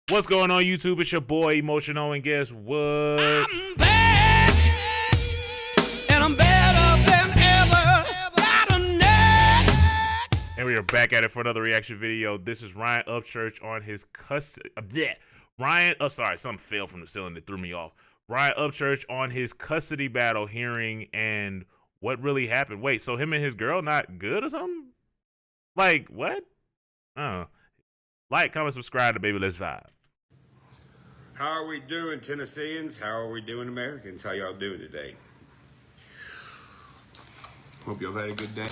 What's going on, YouTube? It's your boy Emotional, and guess what? I'm back, and I'm better than ever. Got a neck. And we are back at it for another reaction video. This is Ryan Upchurch on his custody. Something fell from the ceiling that threw me off. Ryan Upchurch on his custody battle hearing and what really happened. Wait, so him and his girl not good or something? Like, what? Like, comment, subscribe to Baby Let's Vibe. How are we doing, Tennesseans? How are we doing, Americans? How y'all doing today? Hope y'all had a good day.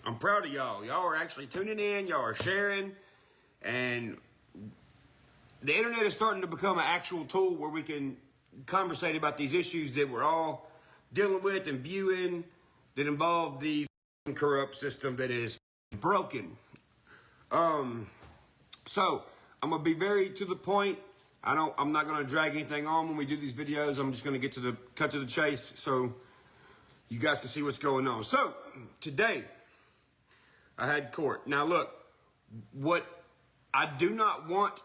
I'm proud of y'all. Y'all are actually tuning in. Y'all are sharing. And the internet is starting to become an actual tool where we can conversate about these issues that we're all dealing with and viewing that involve the corrupt system that is broken. So I'm gonna be very to the point. I'm not gonna drag anything on when we do these videos. I'm just gonna get to the cut to the chase so you guys can see what's going on. So today I had court. Now look, what I do not want,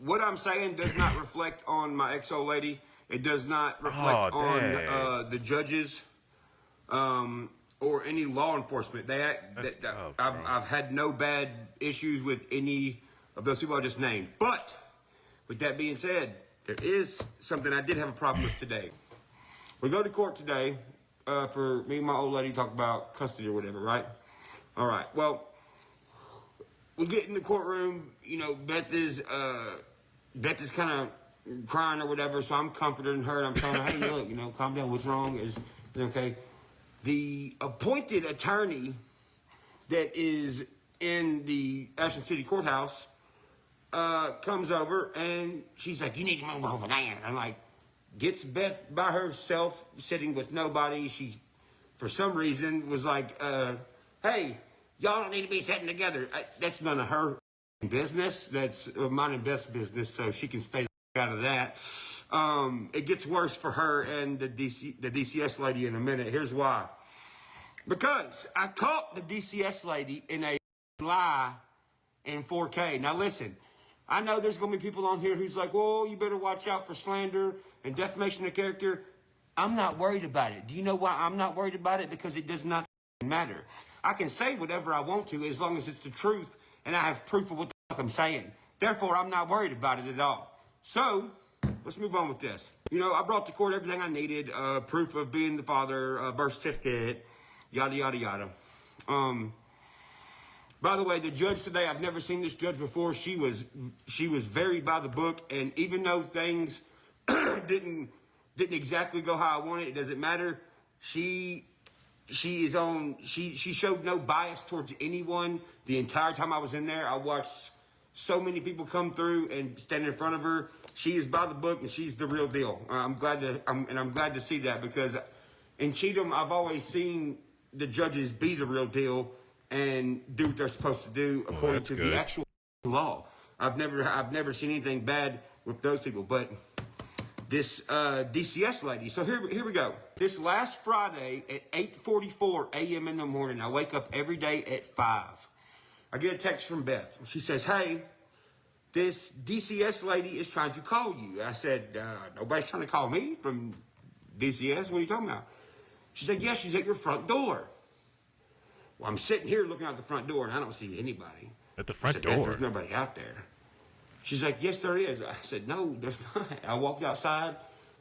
what I'm saying does not reflect on my ex-old lady. It does not reflect on the judges or any law enforcement. I've had no bad issues with any of those people I just named. But with that being said, there is something I did have a problem with today. We go to court today for me and my old lady talk about custody or whatever, right? All right. Well, we get in the courtroom. You know, Beth is kind of crying or whatever, so I'm comforting her and I'm telling her, hey, look, you know, calm down. What's wrong? Is it okay? The appointed attorney that is in the Ashland City Courthouse comes over and she's like, you need to move over there. I'm like, gets Beth by herself sitting with nobody. She, for some reason, was like, hey, y'all don't need to be sitting together. That's none of her business. That's mine and Beth's business, so she can stay out of that. It gets worse for her and the DCS lady in a minute. Here's why. Because I caught the DCS lady in a lie in 4K. Now listen, I know there's going to be people on here who's like, well, you better watch out for slander and defamation of character. I'm not worried about it. Do you know why I'm not worried about it? Because it does not matter. I can say whatever I want to as long as it's the truth and I have proof of what the fuck I'm saying. Therefore, I'm not worried about it at all. So, let's move on with this. You know, I brought to court everything I needed, proof of being the father, birth certificate, yada, yada, yada. By the way, the judge today, I've never seen this judge before. She was very by the book, and even though things didn't exactly go how I wanted, it doesn't matter. She showed no bias towards anyone the entire time I was in there. I watched so many people come through and stand in front of her. She is by the book and she's the real deal. I'm glad to see that, because in Cheatham, I've always seen the judges be the real deal and do what they're supposed to do according to the actual law. I've never seen anything bad with those people, but this DCS lady. So here we go. This last Friday at 8:44 a.m. in the morning, I wake up every day at 5. I get a text from Beth. She says, hey, this DCS lady is trying to call you. I said, nobody's trying to call me from DCS. What are you talking about? She said, yeah, she's at your front door. Well, I'm sitting here looking out the front door, and I don't see anybody. At the front door? There's nobody out there. She's like, yes, there is. I said, no, there's not. I walked outside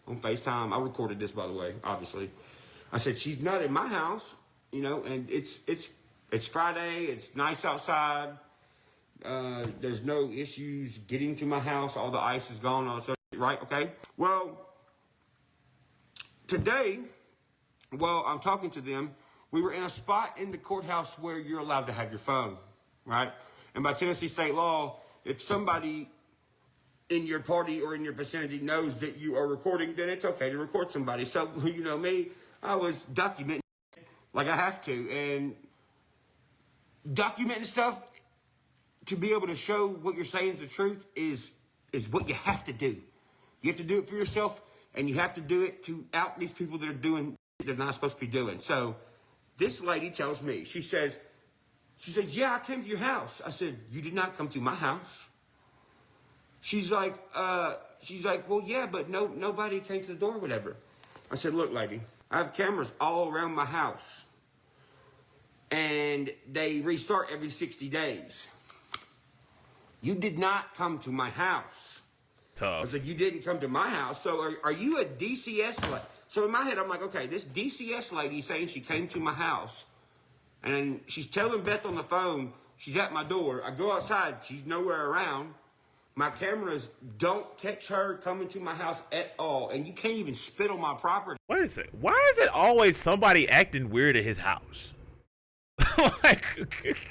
on FaceTime. I recorded this, by the way, obviously. I said, she's not in my house, you know, and it's Friday. It's nice outside. There's no issues getting to my house. All the ice is gone. All that, right? Okay. Well, today, while I'm talking to them, we were in a spot in the courthouse where you're allowed to have your phone, right? And by Tennessee state law, if somebody in your party or in your vicinity knows that you are recording, then it's okay to record somebody. So, you know me, I was documenting like I have to. And documenting stuff to be able to show what you're saying is the truth is what you have to do. You have to do it for yourself, and you have to do it to out these people that are doing what they're not supposed to be doing. So this lady tells me, she says, yeah, I came to your house. I said, you did not come to my house. She's like, well, yeah, but nobody came to the door or whatever. I said, look, lady, I have cameras all around my house. And they restart every 60 days. You did not come to my house. Tough. I was like, you didn't come to my house. So are you a DCS lady? So in my head, I'm like, okay, this DCS lady saying she came to my house. And she's telling Beth on the phone, she's at my door. I go outside, she's nowhere around. My cameras don't catch her coming to my house at all. And you can't even spit on my property. Wait a second. Why is it always somebody acting weird at his house? Like,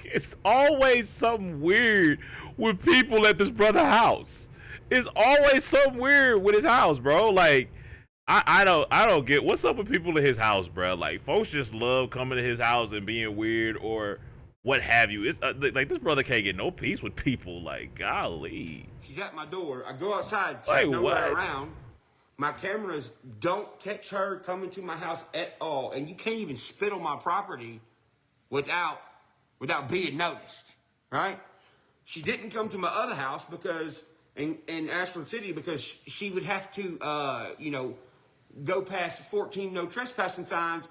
it's always something weird with people at this brother's house. It's always something weird with his house, bro. Like, I don't get what's up with people at his house, bro. Like, folks just love coming to his house and being weird or what have you. It's like this brother can't get no peace with people. Like, golly. She's at my door. I go outside. She's Like, nowhere what? around. My cameras don't catch her coming to my house at all. And you can't even spit on my property without being noticed, right? She didn't come to my other house because in Ashland City because she would have to, go past 14 no trespassing signs,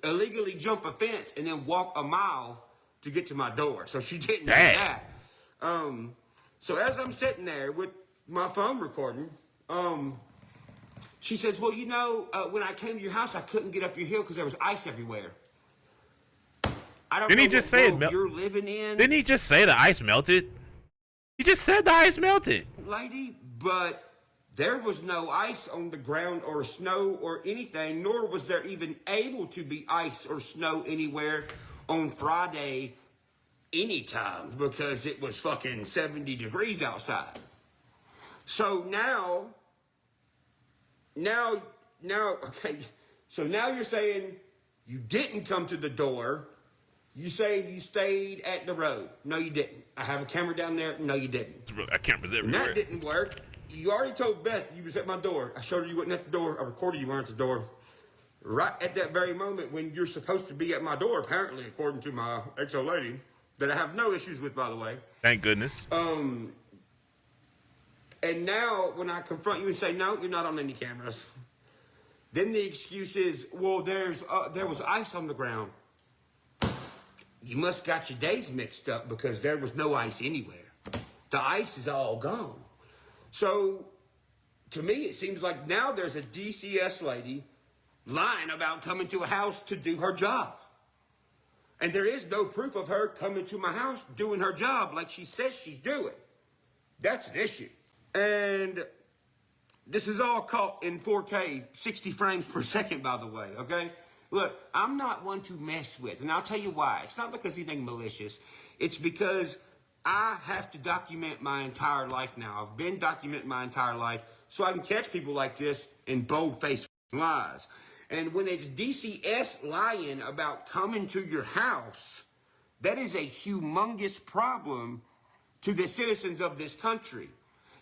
illegally jump a fence, and then walk a mile to get to my door. So she didn't do that. So as I'm sitting there with my phone recording, she says, well, when I came to your house, I couldn't get up your hill because there was ice everywhere. I don't Didn't know he just what say world you're living in. Didn't he just say the ice melted? He just said the ice melted. Lady, but there was no ice on the ground or snow or anything, nor was there even able to be ice or snow anywhere on Friday anytime because it was fucking 70 degrees outside. So now, okay, so now you're saying you didn't come to the door. You say you stayed at the road. No, you didn't. I have a camera down there. No, you didn't. I cameras And everywhere. that didn't work. You already told Beth you was at my door. I showed her you wasn't at the door. I recorded you weren't at the door. Right at that very moment when you're supposed to be at my door, apparently, according to my ex-old lady, that I have no issues with, by the way. Thank goodness. And now when I confront you and say, no, you're not on any cameras, then the excuse is, well, there was ice on the ground. You must got your days mixed up because there was no ice anywhere. The ice is all gone. So, to me, it seems like now there's a DCS lady lying about coming to a house to do her job. And there is no proof of her coming to my house doing her job like she says she's doing. That's an issue. And this is all caught in 4K, 60 frames per second, by the way, okay? Look, I'm not one to mess with, and I'll tell you why. It's not because anything malicious. It's because I have to document my entire life now. I've been documenting my entire life so I can catch people like this in bold-faced lies. And when it's DCS lying about coming to your house, that is a humongous problem to the citizens of this country.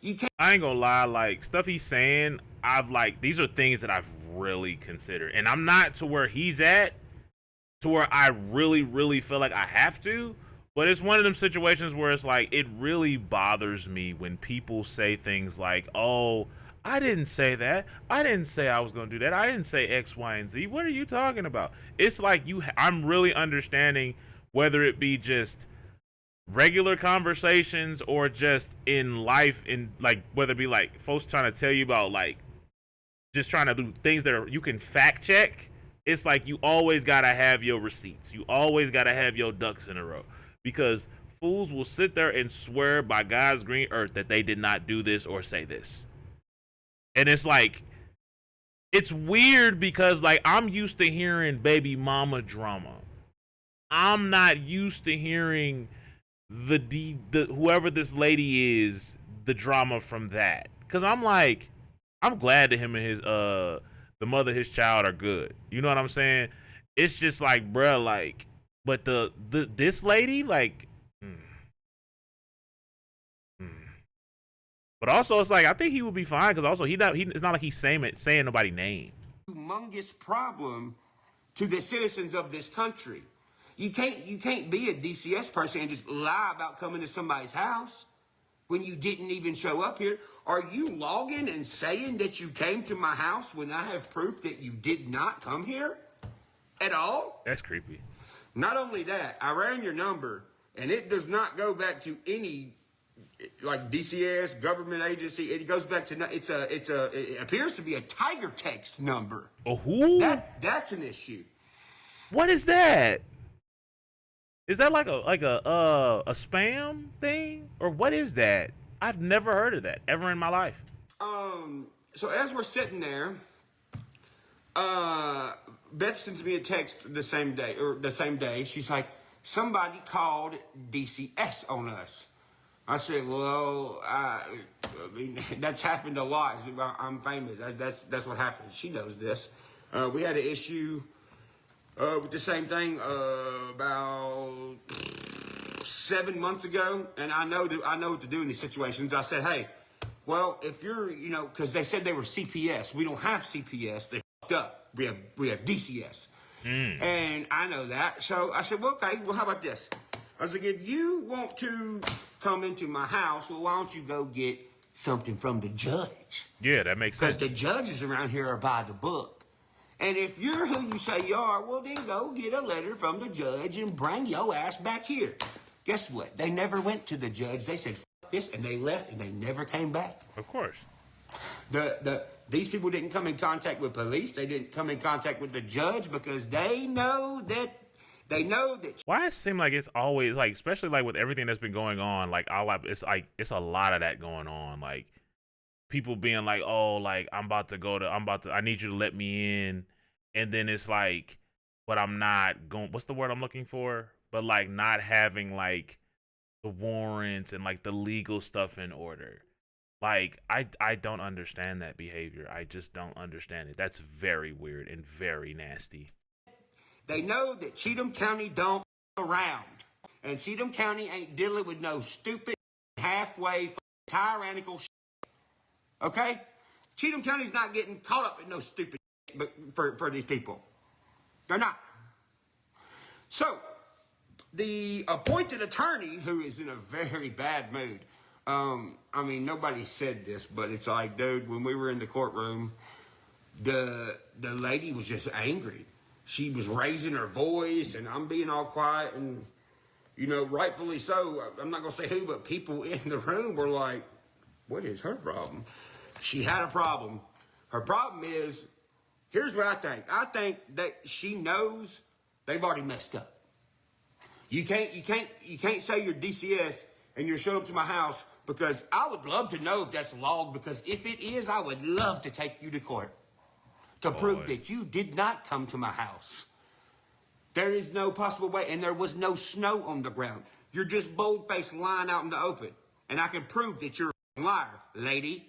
You can't. I ain't gonna lie, like, stuff he's saying, these are things that I've really considered. And I'm not to where he's at, to where I really, really feel like I have to. But it's one of them situations where it's like, it really bothers me when people say things like, oh, I didn't say that. I didn't say I was gonna do that. I didn't say X, Y, and Z. What are you talking about? It's like I'm really understanding whether it be just regular conversations or just in life, in like whether it be like folks trying to tell you about like just trying to do things that you can fact check. It's like you always gotta have your receipts. You always gotta have your ducks in a row because fools will sit there and swear by God's green earth that they did not do this or say this. And it's like, it's weird because like I'm used to hearing baby mama drama. I'm not used to hearing the whoever this lady is, the drama from that. Cause I'm like, I'm glad that him and his the mother of his child are good. You know what I'm saying? It's just like, bruh, like, but this lady, like, But also it's like I think he would be fine because also it's not like he's saying nobody's name. Humongous problem to the citizens of this country. You can't be a DCS person and just lie about coming to somebody's house. when you didn't even show up here? Are you logging and saying that you came to my house when I have proof that you did not come here at all? That's creepy. Not only that, I ran your number, and it does not go back to any like DCS government agency. It goes back to it appears to be a Tiger Text number. A who? That's an issue. What is that? Is that like a spam thing, or what is that? I've never heard of that ever in my life. So as we're sitting there, Beth sends me a text the same day. She's like, somebody called DCS on us. I said, well, I mean, that's happened a lot. I'm famous. That's what happens. She knows this. We had an issue with the same thing about 7 months ago, and I know what to do in these situations. I said, hey, well, if you're, because they said they were CPS. We don't have CPS. They fucked up. We have DCS. And I know that. So I said, well, okay, well, how about this? I was like, if you want to come into my house, well, why don't you go get something from the judge? Yeah, that makes sense. Because the judges around here are by the book. And if you're who you say you are, well, then go get a letter from the judge and bring your ass back here. Guess what? They never went to the judge. They said, F this, and they left, and they never came back. Of course. These people didn't come in contact with police. They didn't come in contact with the judge because they know that. Why it seem like it's always like, especially like with everything that's been going on, like it's a lot of that going on. Like people being like, oh, like I need you to let me in, and then it's like, but I'm not going. What's the word I'm looking for? But like not having like the warrants and like the legal stuff in order. Like I don't understand that behavior. I just don't understand it. That's very weird and very nasty. They know that Cheatham County don't around. And Cheatham County ain't dealing with no stupid, halfway, tyrannical shit. Okay? Cheatham County's not getting caught up in no stupid shit for these people. They're not. So, the appointed attorney, who is in a very bad mood, I mean, nobody said this, but it's like, dude, when we were in the courtroom, the lady was just angry. She was raising her voice, and I'm being all quiet, and, rightfully so. I'm not going to say who, but people in the room were like, what is her problem? She had a problem. Her problem is, here's what I think. I think that she knows they've already messed up. You can't say you're DCS and you're showing up to my house, because I would love to know if that's logged, because if it is, I would love to take you to court to prove that you did not come to my house. There is no possible way, and there was no snow on the ground. You're just bold-faced lying out in the open, and I can prove that you're a liar, lady.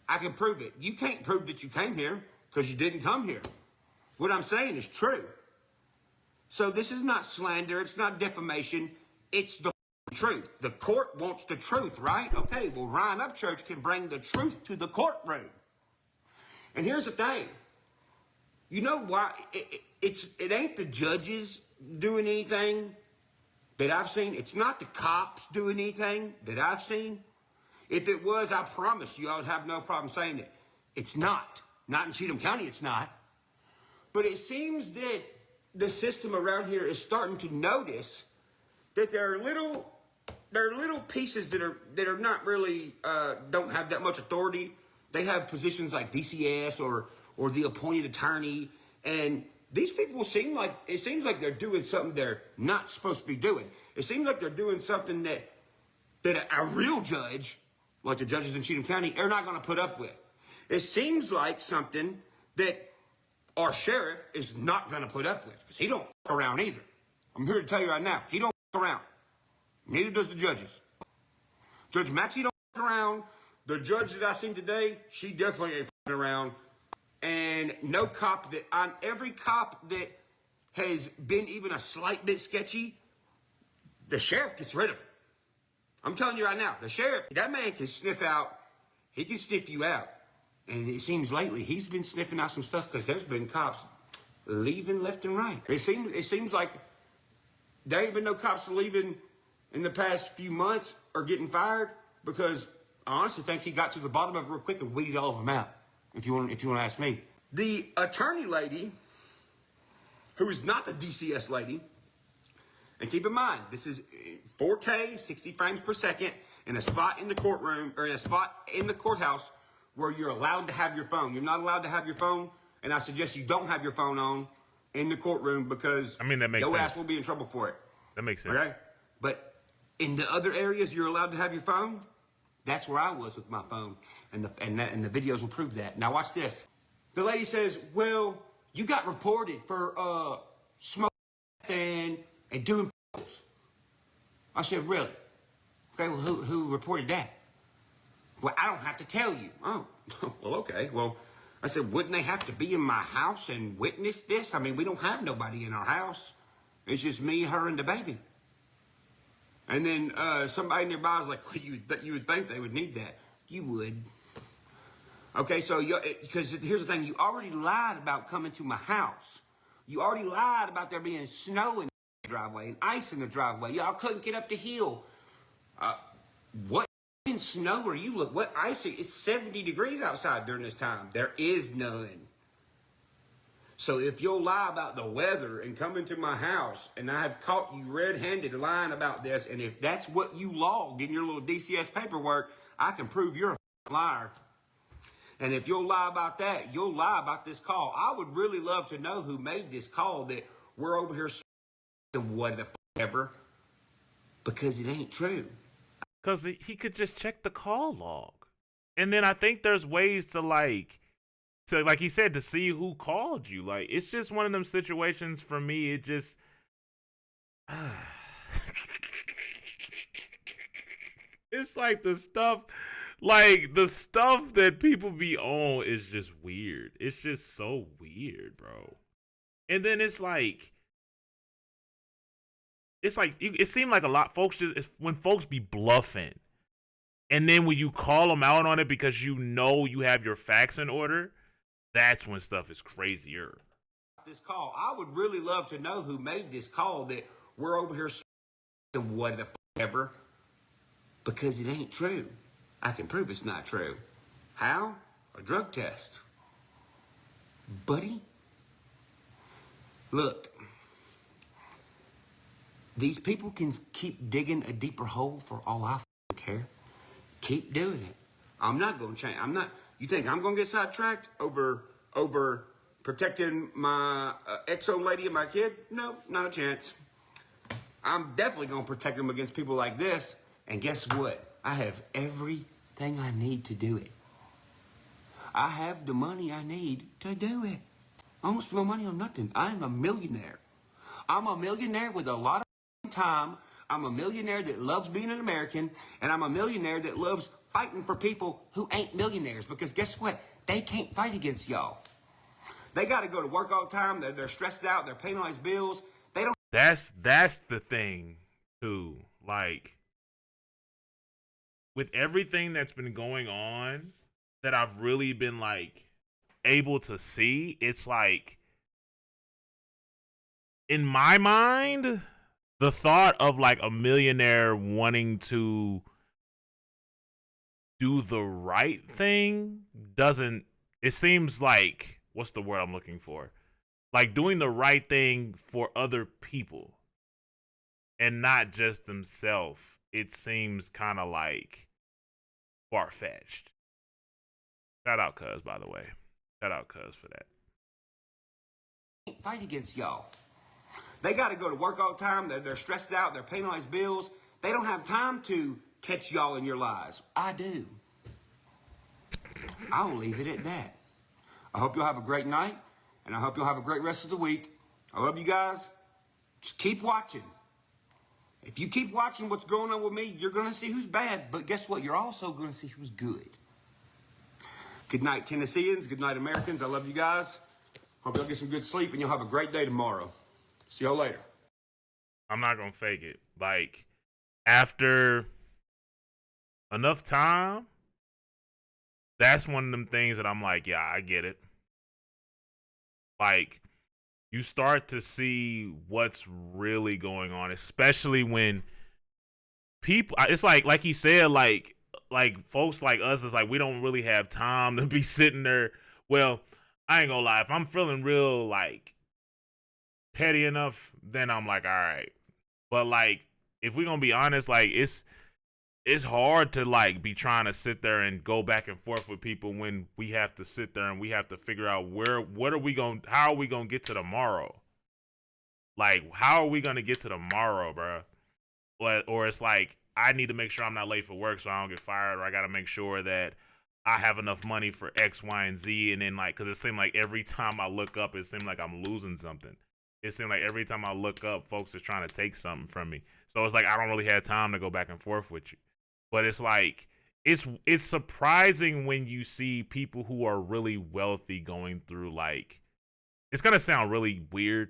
I can prove it. You can't prove that you came here because you didn't come here. What I'm saying is true. So this is not slander. It's not defamation. It's the truth. The court wants the truth, right? Okay, well, Ryan Upchurch can bring the truth to the courtroom. And here's the thing. You know why? It ain't the judges doing anything that I've seen. It's not the cops doing anything that I've seen. If it was, I promise you I would have no problem saying it. It's not. Not in Cheatham County, it's not. But it seems that the system around here is starting to notice that there are little pieces that are not really, don't have that much authority. They have positions like DCS or the appointed attorney, and these people seems like they're doing something they're not supposed to be doing. It seems like they're doing something that a real judge, like the judges in Cheatham County, are not going to put up with. It seems like something that our sheriff is not going to put up with, because he don't f*** around either. I'm here to tell you right now, he don't f*** around. Neither does the judges. Judge Maxie don't f*** around. The judge that I seen today, she definitely ain't f***ing around. And no cop every cop that has been even a slight bit sketchy, the sheriff gets rid of him. I'm telling you right now, the sheriff, that man can sniff you out. And it seems lately he's been sniffing out some stuff, because there's been cops leaving left and right. It seems like there ain't been no cops leaving in the past few months are getting fired because I honestly think he got to the bottom of it real quick and weeded all of them out. If you want to ask me, the attorney lady, who is not the DCS lady, and keep in mind this is 4K, 60 frames per second, in a spot in the courtroom or in a spot in the courthouse where you're allowed to have your phone. You're not allowed to have your phone, and I suggest you don't have your phone on in the courtroom because I mean, that makes your sense. ass will be in trouble for it. That makes sense. Okay? But in the other areas you're allowed to have your phone, that's where I was with my phone. And the videos will prove that. Now watch this. The lady says, well, you got reported for smoking and doing pills. I said, really? Okay, well, who reported that? Well, I don't have to tell you. Oh, well, okay. Well, I said, wouldn't they have to be in my house and witness this? I mean, we don't have nobody in our house. It's just me, her, and the baby. And then somebody nearby was like, well, you would think they would need that. You would. Okay, so because here's the thing. You already lied about coming to my house. You already lied about there being snow in the driveway and ice in the driveway. Y'all couldn't get up the hill. What snow are you look? What ice? It's 70 degrees outside during this time. There is none. So if you'll lie about the weather and come into my house, and I have caught you red-handed lying about this, and if that's what you logged in your little DCS paperwork, I can prove you're a liar. And if you'll lie about that, you'll lie about this call. I would really love to know who made this call that we're over here whatever, because it ain't true. Because he could just check the call log. And then I think there's ways to like he said, to see who called you. Like, it's just one of them situations for me. It just, it's like the stuff that people be on is just weird. It's just so weird, bro. And then it seemed like a lot folks when folks be bluffing, and then when you call them out on it because you know you have your facts in order, that's when stuff is crazier. This call, I would really love to know who made this call that we're over here whatever, because it ain't true. I can prove it's not true. How? A drug test. Buddy, look, these people can keep digging a deeper hole for all I care. Keep doing it. I'm not going to change. You think I'm going to get sidetracked over protecting my ex-old lady and my kid? No, not a chance. I'm definitely going to protect them against people like this. And guess what? I have everything I need to do it. I have the money I need to do it. I don't spend my money on nothing. I'm a millionaire. I'm a millionaire with a lot of time. I'm a millionaire that loves being an American, and I'm a millionaire that loves fighting for people who ain't millionaires, because guess what? They can't fight against y'all. They got to go to work all the time. They're stressed out. They're paying all these bills. They don't. That's the thing too. Like, with everything that's been going on that I've really been like able to see, it's like, in my mind, the thought of like a millionaire wanting to do the right thing it seems like, what's the word I'm looking for? Like doing the right thing for other people and not just themselves. It seems kind of like far-fetched. Shout out Cuz, by the way. Shout out Cuz for that. Fight against y'all. They got to go to work all the time. They're stressed out. They're paying all these bills. They don't have time to catch y'all in your lies. I do. I will leave it at that. I hope you'll have a great night, and I hope you'll have a great rest of the week. I love you guys. Just keep watching. If you keep watching what's going on with me, you're going to see who's bad, but guess what? You're also going to see who's good. Good night, Tennesseans. Good night, Americans. I love you guys. Hope y'all get some good sleep, and you'll have a great day tomorrow. See y'all later. I'm not going to fake it. Like, after enough time, that's one of them things that I'm like, yeah, I get it. Like, you start to see what's really going on, especially when people, it's like he said, like folks like us is like we don't really have time to be sitting there. Well, I ain't gonna lie, if I'm feeling real like petty enough, then I'm like, all right. But like, if we're gonna be honest, like it's hard to like be trying to sit there and go back and forth with people when we have to sit there and we have to figure out how are we gonna get to tomorrow? Like, how are we gonna get to tomorrow, bro? Or it's like, I need to make sure I'm not late for work so I don't get fired, or I gotta make sure that I have enough money for X, Y, and Z. And then like, cause it seemed like every time I look up, it seemed like I'm losing something. It seemed like every time I look up, folks are trying to take something from me. So it's like, I don't really have time to go back and forth with you. But it's like, it's surprising when you see people who are really wealthy going through like, it's gonna sound really weird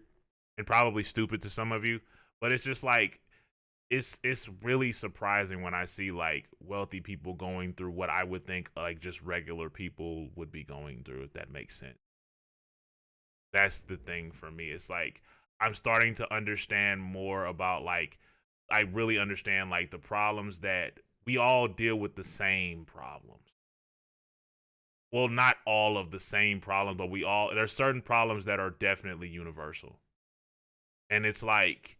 and probably stupid to some of you, but it's just like, it's really surprising when I see like wealthy people going through what I would think like just regular people would be going through, if that makes sense. That's the thing for me. It's like, I'm starting to understand more about like, I really understand like the problems that we all deal with, the same problems. Well, not all of the same problems, but there's certain problems that are definitely universal. And it's like,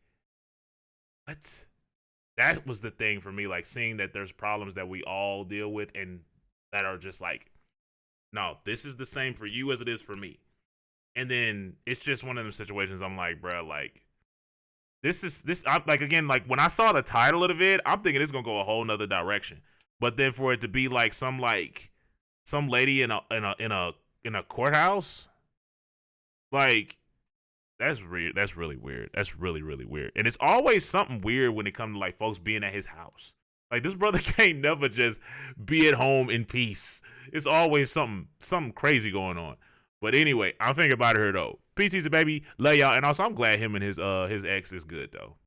what? That was the thing for me, like seeing that there's problems that we all deal with and that are just like, no, this is the same for you as it is for me. And then it's just one of them situations I'm like, bro, like, I'm like, again, like when I saw the title of the vid, I'm thinking it's gonna go a whole nother direction. But then for it to be like some lady in a courthouse, like, that's weird. That's really weird. That's really, really weird. And it's always something weird when it comes to like folks being at his house. Like, this brother can't never just be at home in peace. It's always something crazy going on. But anyway, I'm thinking about her though. Peace, easy, baby. Love y'all. And also, I'm glad him and his ex is good though.